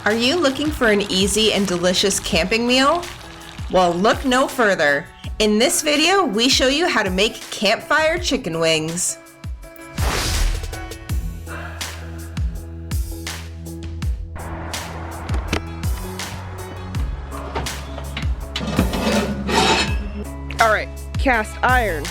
Are you looking for an easy and delicious camping meal? Well, look no further. In this video, we show you how to make campfire chicken wings. All right, cast iron.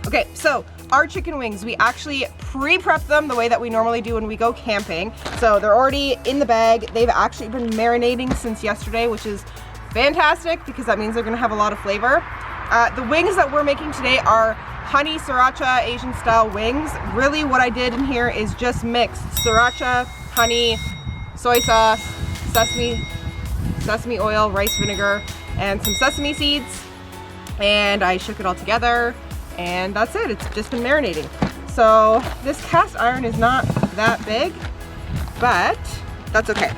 Okay, so our chicken wings, we actually pre-prep them the way that we normally do when we go camping. So they're already in the bag. They've actually been marinating since yesterday, which is fantastic because that means they're gonna have a lot of flavor. The wings that we're making today are honey sriracha Asian style wings. Really what I did in here is just mix sriracha, honey, soy sauce, sesame oil, rice vinegar, and some sesame seeds. And I shook it all together. And that's it, it's just been marinating. So this cast iron is not that big, but that's okay.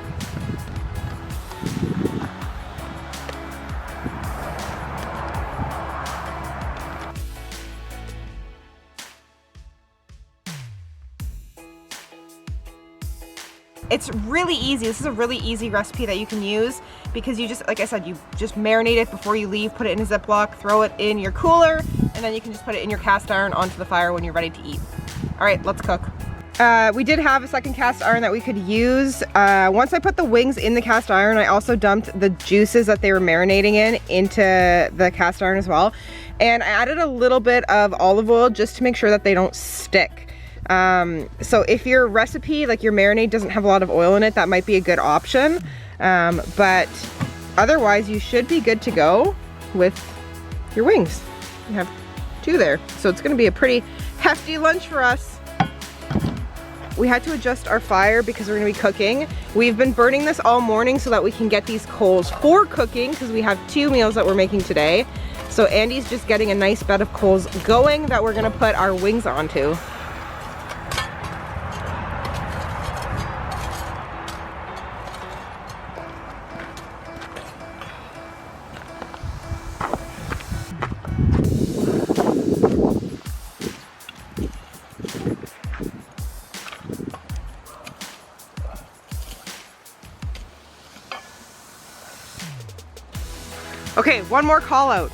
It's really easy. This is a really easy recipe that you can use because you just, like I said, you just marinate it before you leave, put it in a Ziploc, throw it in your cooler, and then you can just put it in your cast iron onto the fire when you're ready to eat. All right, let's cook. We did have a second cast iron that we could use. Once I put the wings in the cast iron, I also dumped the juices that they were marinating in into the cast iron as well. And I added a little bit of olive oil just to make sure that they don't stick. So if your recipe, like your marinade, doesn't have a lot of oil in it, that might be a good option. But otherwise you should be good to go with your wings. You have two there. So it's gonna be a pretty hefty lunch for us. We had to adjust our fire because we're gonna be cooking. We've been burning this all morning so that we can get these coals for cooking because we have two meals that we're making today. So Andy's just getting a nice bed of coals going that we're gonna put our wings onto. Okay, one more call out.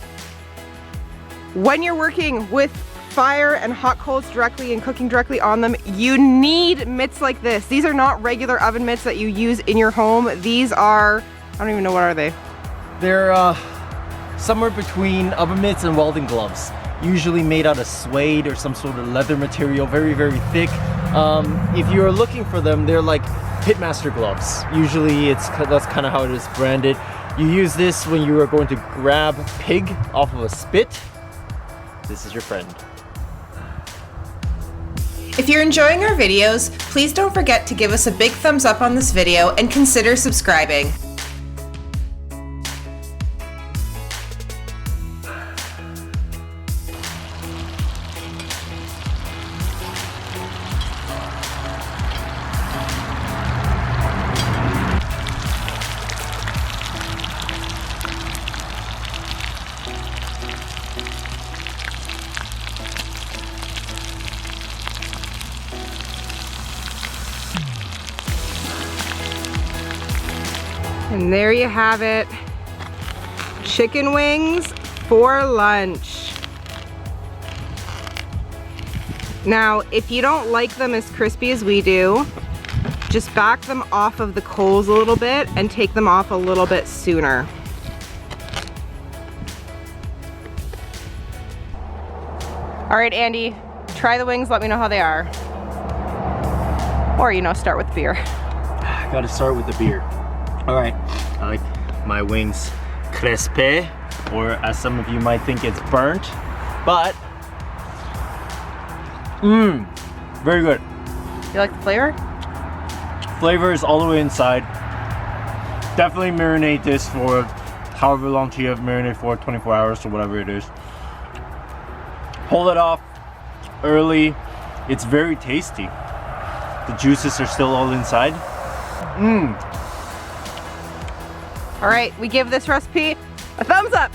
When you're working with fire and hot coals directly and cooking directly on them, you need mitts like this. These are not regular oven mitts that you use in your home. These are, I don't even know, what are they? They're somewhere between oven mitts and welding gloves. Usually made out of suede or some sort of leather material, very, very thick. If you're looking for them, they're like pitmaster gloves. Usually that's kind of how it is branded. You use this when you are going to grab pig off of a spit. This is your friend. If you're enjoying our videos, please don't forget to give us a big thumbs up on this video and consider subscribing. And there you have it. Chicken wings for lunch. Now, if you don't like them as crispy as we do, just back them off of the coals a little bit and take them off a little bit sooner. All right, Andy, try the wings, let me know how they are. Or, you know, start with beer. Gotta start with the beer. All right, I like my wings crispy, or as some of you might think, it's burnt, but very good. You like the flavor? Flavor is all the way inside. Definitely marinate this for however long you have marinated for, 24 hours or whatever it is. Pull it off early. It's very tasty. The juices are still all inside. All right, we give this recipe a thumbs up.